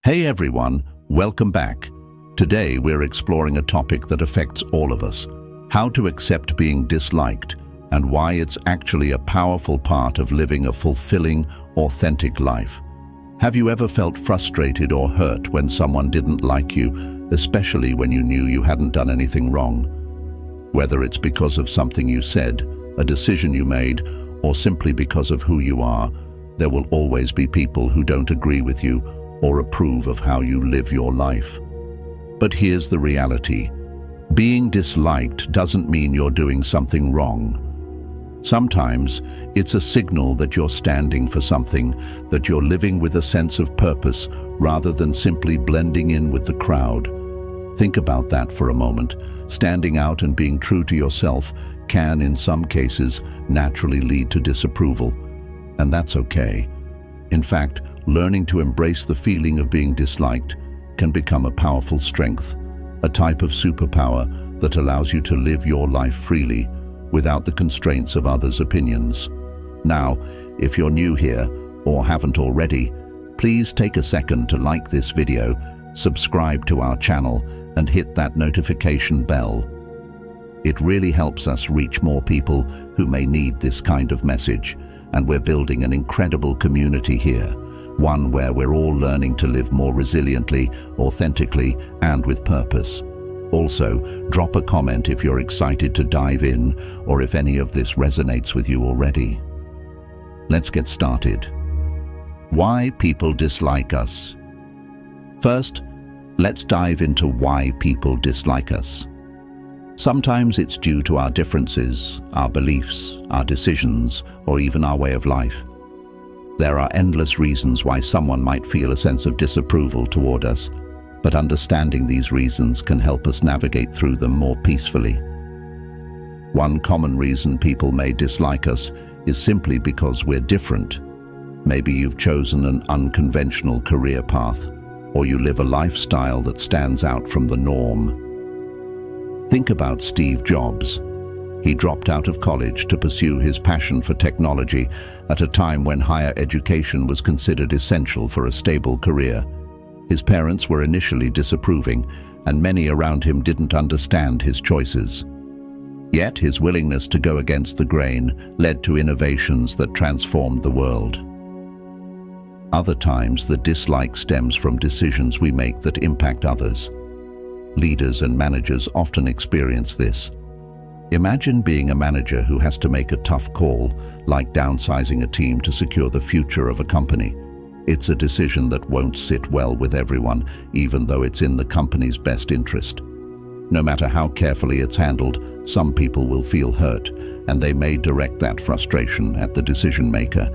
Hey everyone, welcome back. Today we're exploring a topic that affects all of us, how to accept being disliked and why it's actually a powerful part of living a fulfilling, authentic life. Have you ever felt frustrated or hurt when someone didn't like you, especially when you knew you hadn't done anything wrong? Whether it's because of something you said, a decision you made, or simply because of who you are, there will always be people who don't agree with you or approve of how you live your life. But here's the reality. Being disliked doesn't mean you're doing something wrong. Sometimes it's a signal that you're standing for something, that you're living with a sense of purpose rather than simply blending in with the crowd. Think about that for a moment. Standing out and being true to yourself can, in some cases, naturally lead to disapproval. And that's okay. In fact, learning to embrace the feeling of being disliked can become a powerful strength, a type of superpower that allows you to live your life freely without the constraints of others' opinions. Now, if you're new here or haven't already, please take a second to like this video, subscribe to our channel, and hit that notification bell. It really helps us reach more people who may need this kind of message, and we're building an incredible community here. One where we're all learning to live more resiliently, authentically, and with purpose. Also, drop a comment if you're excited to dive in or if any of this resonates with you already. Let's get started. Why people dislike us. First, let's dive into why people dislike us. Sometimes it's due to our differences, our beliefs, our decisions, or even our way of life. There are endless reasons why someone might feel a sense of disapproval toward us, but understanding these reasons can help us navigate through them more peacefully. One common reason people may dislike us is simply because we're different. Maybe you've chosen an unconventional career path, or you live a lifestyle that stands out from the norm. Think about Steve Jobs. He dropped out of college to pursue his passion for technology at a time when higher education was considered essential for a stable career. His parents were initially disapproving, and many around him didn't understand his choices. Yet his willingness to go against the grain led to innovations that transformed the world. Other times, the dislike stems from decisions we make that impact others. Leaders and managers often experience this. Imagine being a manager who has to make a tough call, like downsizing a team to secure the future of a company. It's a decision that won't sit well with everyone, even though it's in the company's best interest. No matter how carefully it's handled, some people will feel hurt, and they may direct that frustration at the decision maker.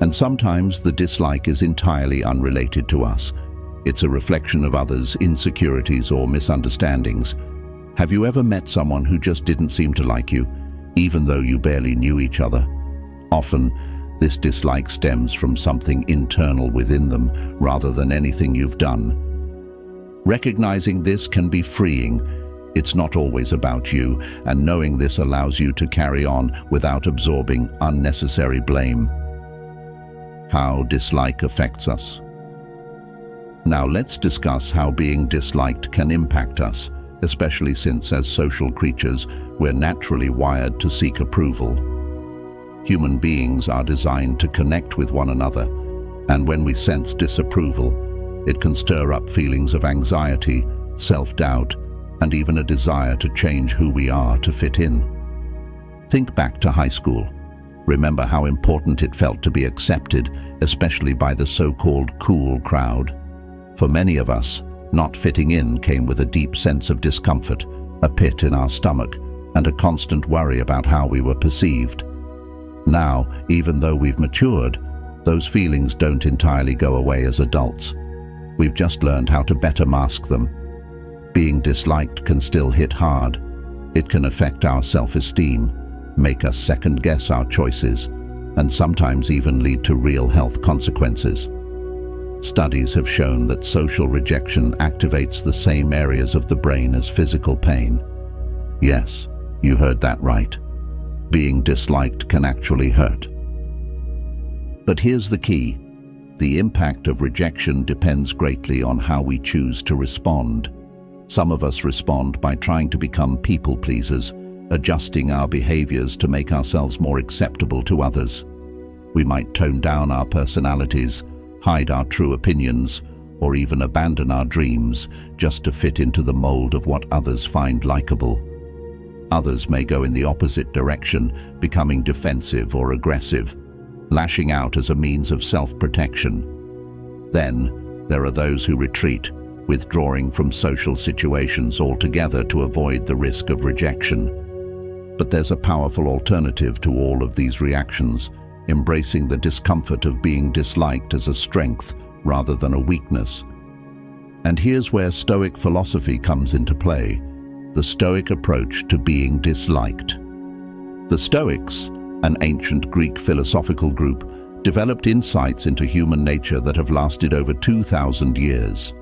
And sometimes the dislike is entirely unrelated to us. It's a reflection of others' insecurities or misunderstandings. Have you ever met someone who just didn't seem to like you, even though you barely knew each other? Often, this dislike stems from something internal within them rather than anything you've done. Recognizing this can be freeing. It's not always about you, and knowing this allows you to carry on without absorbing unnecessary blame. How dislike affects us. Now let's discuss how being disliked can impact us, especially since, as social creatures, we're naturally wired to seek approval. Human beings are designed to connect with one another, and when we sense disapproval, it can stir up feelings of anxiety, self-doubt, and even a desire to change who we are to fit in. Think back to high school. Remember how important it felt to be accepted, especially by the so-called cool crowd. For many of us, not fitting in came with a deep sense of discomfort, a pit in our stomach, and a constant worry about how we were perceived. Now, even though we've matured, those feelings don't entirely go away as adults. We've just learned how to better mask them. Being disliked can still hit hard. It can affect our self-esteem, make us second-guess our choices, and sometimes even lead to real health consequences. Studies have shown that social rejection activates the same areas of the brain as physical pain. Yes, you heard that right. Being disliked can actually hurt. But here's the key. The impact of rejection depends greatly on how we choose to respond. Some of us respond by trying to become people pleasers, adjusting our behaviors to make ourselves more acceptable to others. We might tone down our personalities, hide our true opinions, or even abandon our dreams just to fit into the mold of what others find likable. Others may go in the opposite direction, becoming defensive or aggressive, lashing out as a means of self-protection. Then, there are those who retreat, withdrawing from social situations altogether to avoid the risk of rejection. But there's a powerful alternative to all of these reactions, embracing the discomfort of being disliked as a strength rather than a weakness. And here's where Stoic philosophy comes into play, the Stoic approach to being disliked. The Stoics, an ancient Greek philosophical group, developed insights into human nature that have lasted over 2,000 years.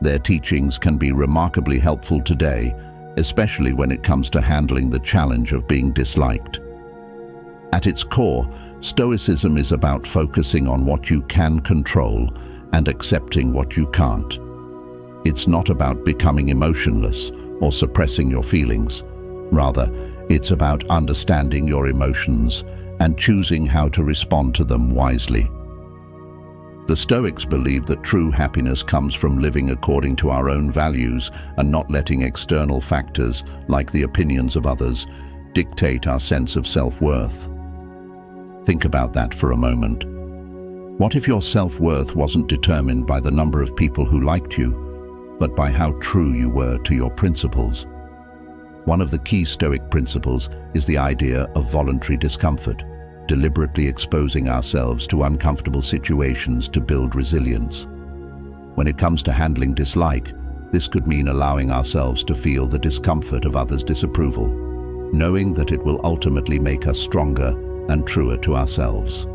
Their teachings can be remarkably helpful today, especially when it comes to handling the challenge of being disliked. At its core, Stoicism is about focusing on what you can control and accepting what you can't. It's not about becoming emotionless or suppressing your feelings. Rather, it's about understanding your emotions and choosing how to respond to them wisely. The Stoics believe that true happiness comes from living according to our own values and not letting external factors, like the opinions of others, dictate our sense of self-worth. Think about that for a moment. What if your self-worth wasn't determined by the number of people who liked you, but by how true you were to your principles? One of the key Stoic principles is the idea of voluntary discomfort, deliberately exposing ourselves to uncomfortable situations to build resilience. When it comes to handling dislike, this could mean allowing ourselves to feel the discomfort of others' disapproval, knowing that it will ultimately make us stronger and truer to ourselves.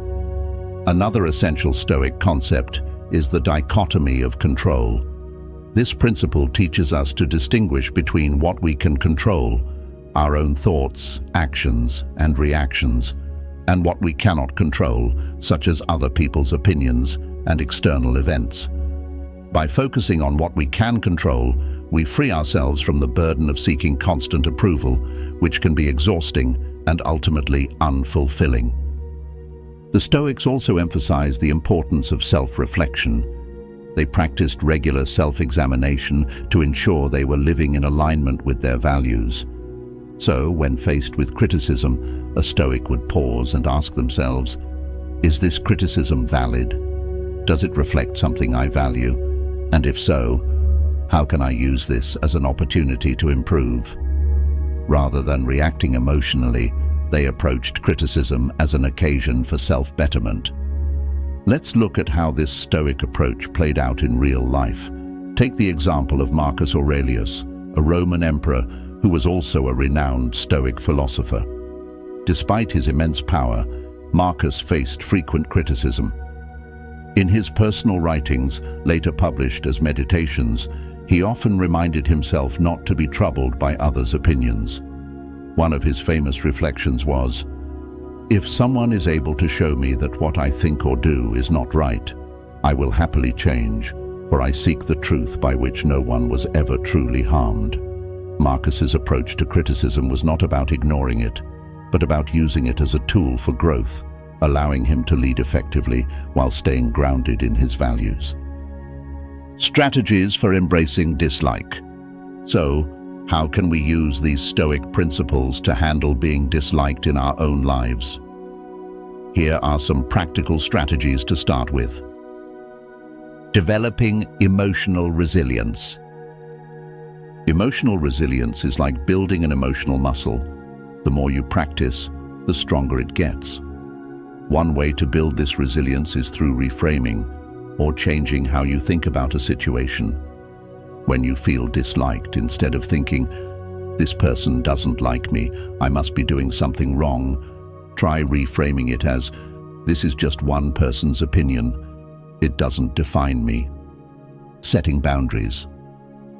Another essential Stoic concept is the dichotomy of control. This principle teaches us to distinguish between what we can control, our own thoughts, actions, and reactions, and what we cannot control, such as other people's opinions and external events. By focusing on what we can control, we free ourselves from the burden of seeking constant approval, which can be exhausting and ultimately unfulfilling. The Stoics also emphasize the importance of self-reflection. They practiced regular self-examination to ensure they were living in alignment with their values. So, when faced with criticism, a Stoic would pause and ask themselves, is this criticism valid? Does it reflect something I value? And if so, how can I use this as an opportunity to improve? Rather than reacting emotionally, they approached criticism as an occasion for self-betterment. Let's look at how this Stoic approach played out in real life. Take the example of Marcus Aurelius, a Roman emperor who was also a renowned Stoic philosopher. Despite his immense power, Marcus faced frequent criticism. In his personal writings, later published as meditations, he often reminded himself not to be troubled by others' opinions. One of his famous reflections was, "If someone is able to show me that what I think or do is not right, I will happily change, for I seek the truth by which no one was ever truly harmed." Marcus's approach to criticism was not about ignoring it, but about using it as a tool for growth, allowing him to lead effectively while staying grounded in his values. Strategies for embracing dislike. So, how can we use these Stoic principles to handle being disliked in our own lives? Here are some practical strategies to start with. Developing emotional resilience. Emotional resilience is like building an emotional muscle. The more you practice, the stronger it gets. One way to build this resilience is through reframing, or changing how you think about a situation. When you feel disliked, instead of thinking, "This person doesn't like me, I must be doing something wrong," try reframing it as, "This is just one person's opinion. It doesn't define me." Setting boundaries.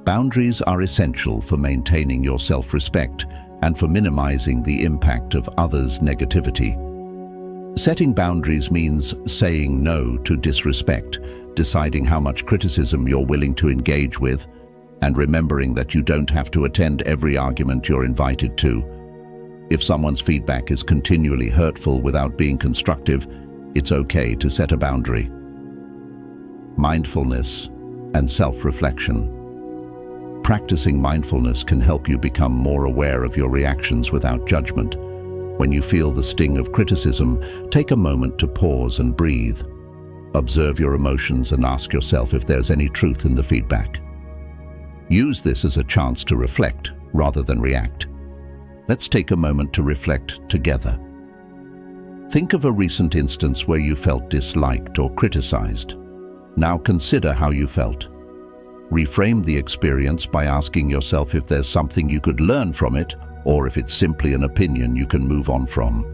Boundaries are essential for maintaining your self-respect and for minimizing the impact of others' negativity. Setting boundaries means saying no to disrespect, deciding how much criticism you're willing to engage with, and remembering that you don't have to attend every argument you're invited to. If someone's feedback is continually hurtful without being constructive, it's okay to set a boundary. Mindfulness and self-reflection. Practicing mindfulness can help you become more aware of your reactions without judgment. When you feel the sting of criticism, take a moment to pause and breathe. Observe your emotions and ask yourself if there's any truth in the feedback. Use this as a chance to reflect rather than react. Let's take a moment to reflect together. Think of a recent instance where you felt disliked or criticized. Now consider how you felt. Reframe the experience by asking yourself if there's something you could learn from it, or if it's simply an opinion you can move on from.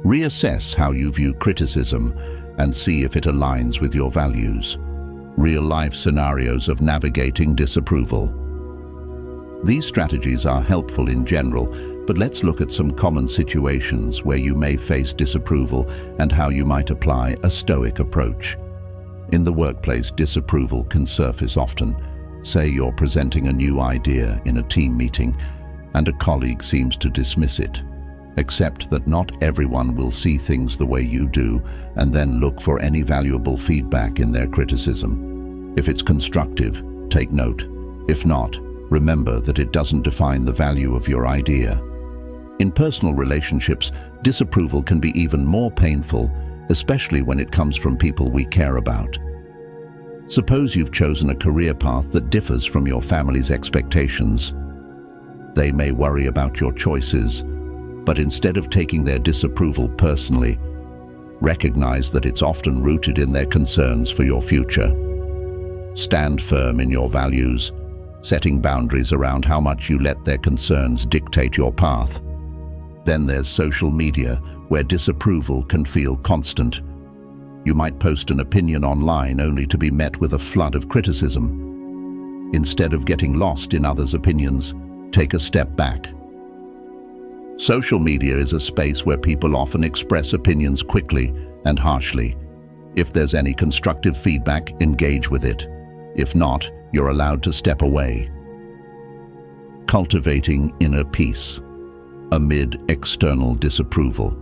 Reassess how you view criticism and see if it aligns with your values. Real-life scenarios of navigating disapproval. These strategies are helpful in general, but let's look at some common situations where you may face disapproval and how you might apply a Stoic approach. In the workplace, disapproval can surface often. Say you're presenting a new idea in a team meeting, and a colleague seems to dismiss it. Accept that not everyone will see things the way you do, and then look for any valuable feedback in their criticism. If it's constructive, take note. If not, remember that it doesn't define the value of your idea. In personal relationships, disapproval can be even more painful, especially when it comes from people we care about. Suppose you've chosen a career path that differs from your family's expectations. They may worry about your choices, but instead of taking their disapproval personally, recognize that it's often rooted in their concerns for your future. Stand firm in your values, setting boundaries around how much you let their concerns dictate your path. Then there's social media, where disapproval can feel constant. You might post an opinion online only to be met with a flood of criticism. Instead of getting lost in others' opinions, take a step back. Social media is a space where people often express opinions quickly and harshly. If there's any constructive feedback, engage with it. If not, you're allowed to step away. Cultivating inner peace amid external disapproval.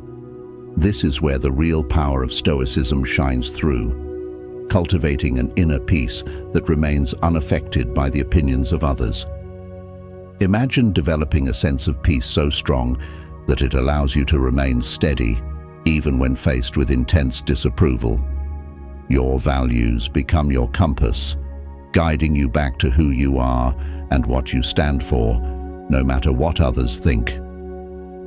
This is where the real power of Stoicism shines through. Cultivating an inner peace that remains unaffected by the opinions of others. Imagine developing a sense of peace so strong that it allows you to remain steady, even when faced with intense disapproval. Your values become your compass, guiding you back to who you are and what you stand for, no matter what others think.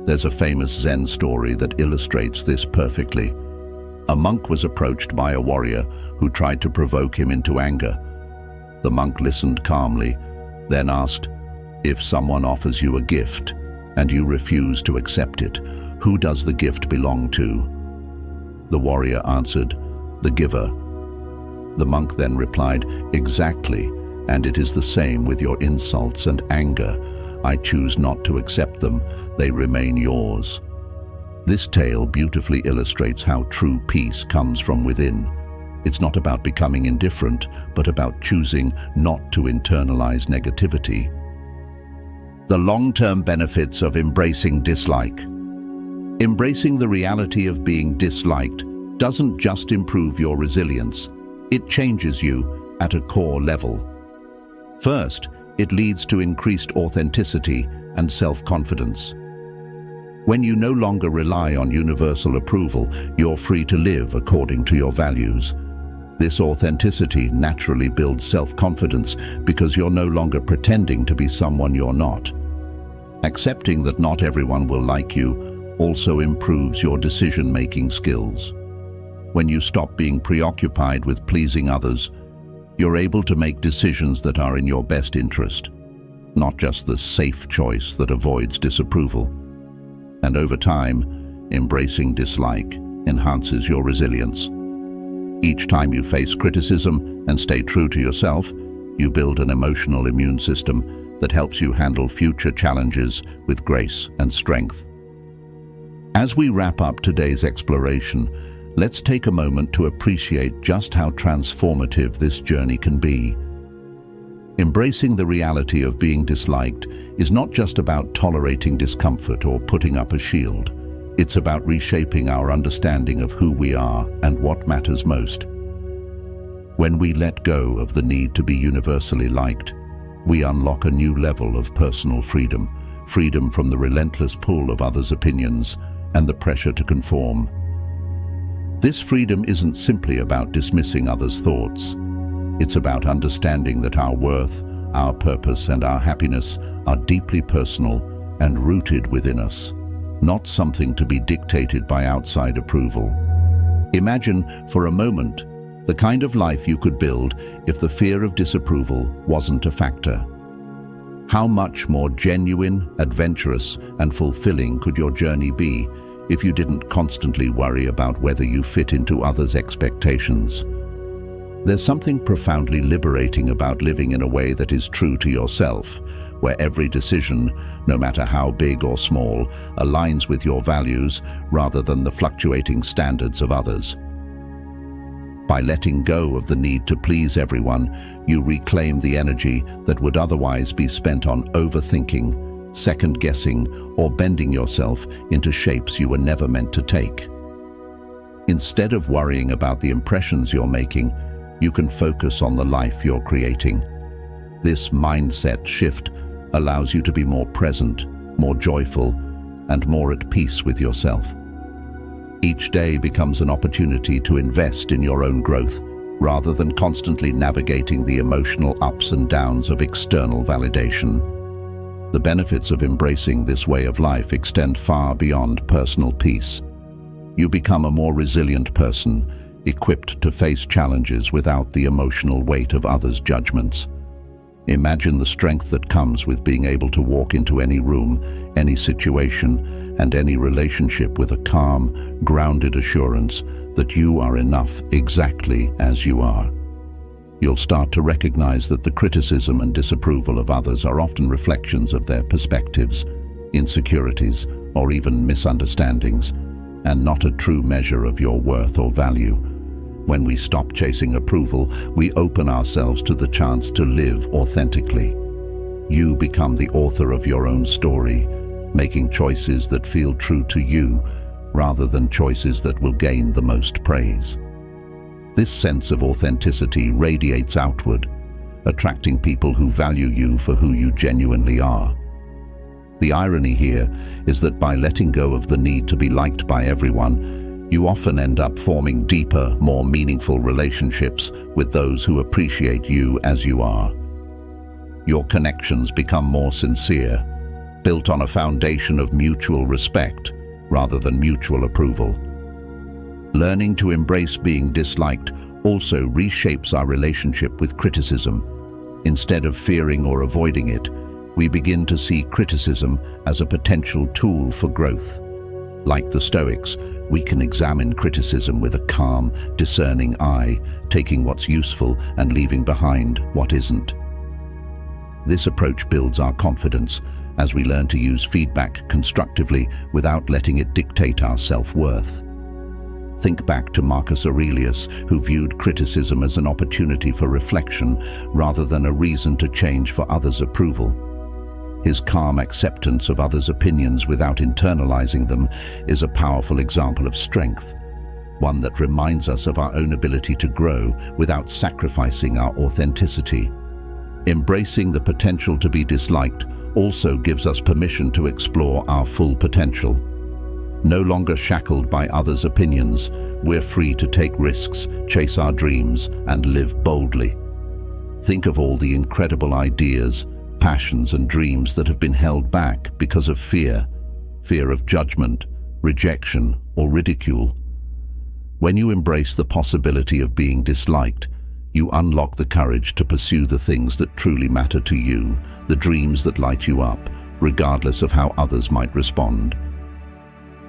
There's a famous Zen story that illustrates this perfectly. A monk was approached by a warrior who tried to provoke him into anger. The monk listened calmly, then asked, "If someone offers you a gift and you refuse to accept it, who does the gift belong to?" The warrior answered, "The giver." The monk then replied, "Exactly, and it is the same with your insults and anger. I choose not to accept them, they remain yours." This tale beautifully illustrates how true peace comes from within. It's not about becoming indifferent, but about choosing not to internalize negativity. The long-term benefits of embracing dislike. Embracing the reality of being disliked doesn't just improve your resilience, it changes you at a core level. First, it leads to increased authenticity and self-confidence. When you no longer rely on universal approval, you're free to live according to your values. This authenticity naturally builds self-confidence because you're no longer pretending to be someone you're not. Accepting that not everyone will like you also improves your decision-making skills. When you stop being preoccupied with pleasing others, you're able to make decisions that are in your best interest, not just the safe choice that avoids disapproval. And over time, embracing dislike enhances your resilience. Each time you face criticism and stay true to yourself, you build an emotional immune system that helps you handle future challenges with grace and strength. As we wrap up today's exploration, let's take a moment to appreciate just how transformative this journey can be. Embracing the reality of being disliked is not just about tolerating discomfort or putting up a shield. It's about reshaping our understanding of who we are and what matters most. When we let go of the need to be universally liked, we unlock a new level of personal freedom, freedom from the relentless pull of others' opinions and the pressure to conform. This freedom isn't simply about dismissing others' thoughts. It's about understanding that our worth, our purpose, and our happiness are deeply personal and rooted within us, not something to be dictated by outside approval. Imagine, for a moment, the kind of life you could build if the fear of disapproval wasn't a factor. How much more genuine, adventurous, and fulfilling could your journey be if you didn't constantly worry about whether you fit into others' expectations? There's something profoundly liberating about living in a way that is true to yourself, where every decision, no matter how big or small, aligns with your values rather than the fluctuating standards of others. By letting go of the need to please everyone, you reclaim the energy that would otherwise be spent on overthinking, second-guessing, or bending yourself into shapes you were never meant to take. Instead of worrying about the impressions you're making, you can focus on the life you're creating. This mindset shift allows you to be more present, more joyful, and more at peace with yourself. Each day becomes an opportunity to invest in your own growth, rather than constantly navigating the emotional ups and downs of external validation. The benefits of embracing this way of life extend far beyond personal peace. You become a more resilient person, equipped to face challenges without the emotional weight of others' judgments. Imagine the strength that comes with being able to walk into any room, any situation, and any relationship with a calm, grounded assurance that you are enough exactly as you are. You'll start to recognize that the criticism and disapproval of others are often reflections of their perspectives, insecurities, or even misunderstandings, and not a true measure of your worth or value. When we stop chasing approval, we open ourselves to the chance to live authentically. You become the author of your own story, making choices that feel true to you, rather than choices that will gain the most praise. This sense of authenticity radiates outward, attracting people who value you for who you genuinely are. The irony here is that by letting go of the need to be liked by everyone, you often end up forming deeper, more meaningful relationships with those who appreciate you as you are. Your connections become more sincere, built on a foundation of mutual respect rather than mutual approval. Learning to embrace being disliked also reshapes our relationship with criticism. Instead of fearing or avoiding it, we begin to see criticism as a potential tool for growth. Like the Stoics, we can examine criticism with a calm, discerning eye, taking what's useful and leaving behind what isn't. This approach builds our confidence as we learn to use feedback constructively without letting it dictate our self-worth. Think back to Marcus Aurelius, who viewed criticism as an opportunity for reflection rather than a reason to change for others' approval. His calm acceptance of others' opinions without internalizing them is a powerful example of strength, one that reminds us of our own ability to grow without sacrificing our authenticity. Embracing the potential to be disliked also gives us permission to explore our full potential. No longer shackled by others' opinions, we're free to take risks, chase our dreams, and live boldly. Think of all the incredible ideas, passions and dreams that have been held back because of fear of judgment, rejection, or ridicule. When you embrace the possibility of being disliked, you unlock the courage to pursue the things that truly matter to you, the dreams that light you up, regardless of how others might respond.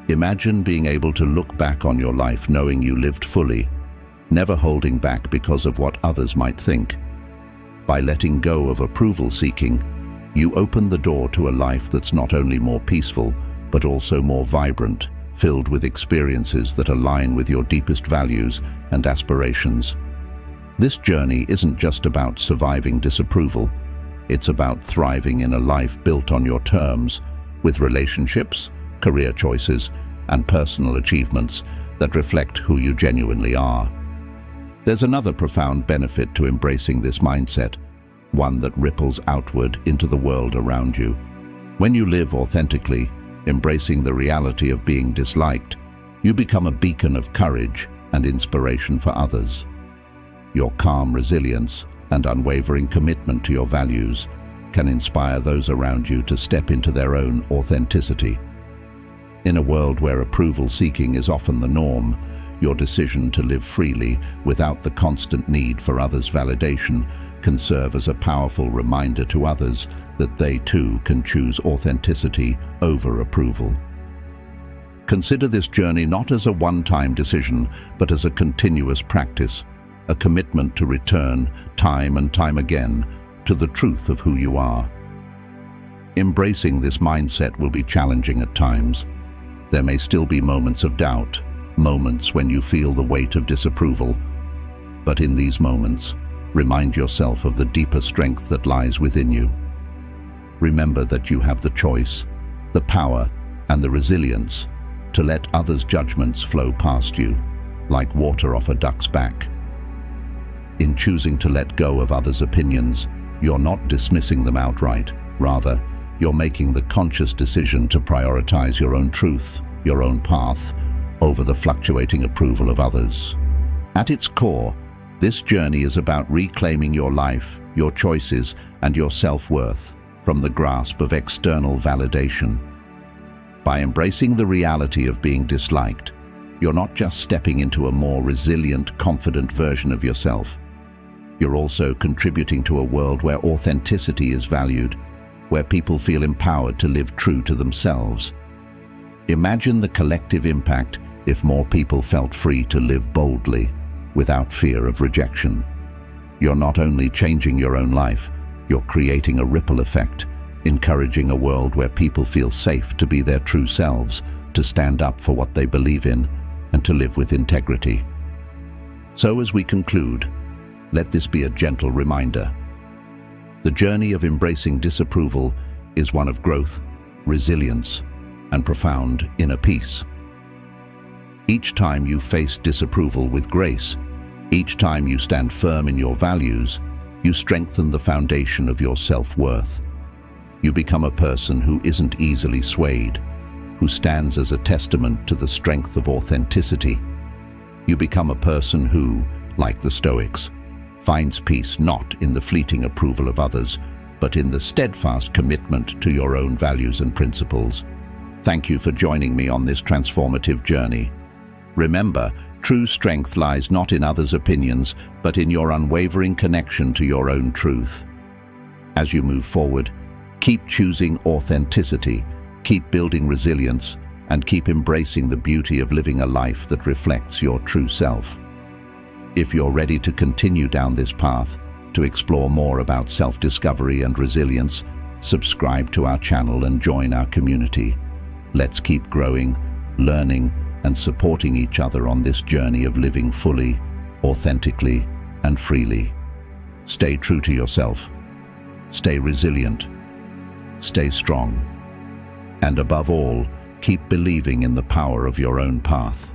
Imagine being able to look back on your life knowing you lived fully, never holding back because of what others might think. By letting go of approval seeking, you open the door to a life that's not only more peaceful, but also more vibrant, filled with experiences that align with your deepest values and aspirations. This journey isn't just about surviving disapproval. It's about thriving in a life built on your terms, with relationships, career choices, and personal achievements that reflect who you genuinely are. There's another profound benefit to embracing this mindset, one that ripples outward into the world around you. When you live authentically, embracing the reality of being disliked, you become a beacon of courage and inspiration for others. Your calm resilience and unwavering commitment to your values can inspire those around you to step into their own authenticity. In a world where approval-seeking is often the norm, your decision to live freely without the constant need for others' validation can serve as a powerful reminder to others that they too can choose authenticity over approval. Consider this journey not as a one-time decision, but as a continuous practice, a commitment to return, time and time again, to the truth of who you are. Embracing this mindset will be challenging at times. There may still be moments of doubt, moments when you feel the weight of disapproval. But in these moments, remind yourself of the deeper strength that lies within you. Remember that you have the choice, the power, and the resilience to let others' judgments flow past you, like water off a duck's back. In choosing to let go of others' opinions, you're not dismissing them outright. Rather, you're making the conscious decision to prioritize your own truth, your own path, over the fluctuating approval of others. At its core, this journey is about reclaiming your life, your choices, and your self-worth from the grasp of external validation. By embracing the reality of being disliked, you're not just stepping into a more resilient, confident version of yourself. You're also contributing to a world where authenticity is valued, where people feel empowered to live true to themselves. Imagine the collective impact if more people felt free to live boldly, without fear of rejection. You're not only changing your own life, you're creating a ripple effect, encouraging a world where people feel safe to be their true selves, to stand up for what they believe in, and to live with integrity. So as we conclude, let this be a gentle reminder. The journey of embracing disapproval is one of growth, resilience, and profound inner peace. Each time you face disapproval with grace, each time you stand firm in your values, you strengthen the foundation of your self-worth. You become a person who isn't easily swayed, who stands as a testament to the strength of authenticity. You become a person who, like the Stoics, finds peace not in the fleeting approval of others, but in the steadfast commitment to your own values and principles. Thank you for joining me on this transformative journey. Remember, true strength lies not in others' opinions, but in your unwavering connection to your own truth. As you move forward, keep choosing authenticity, keep building resilience, and keep embracing the beauty of living a life that reflects your true self. If you're ready to continue down this path, to explore more about self-discovery and resilience, subscribe to our channel and join our community. Let's keep growing, learning, and supporting each other on this journey of living fully, authentically, and freely. Stay true to yourself. Stay resilient. Stay strong. And above all, keep believing in the power of your own path.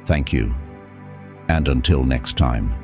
Thank you. And until next time.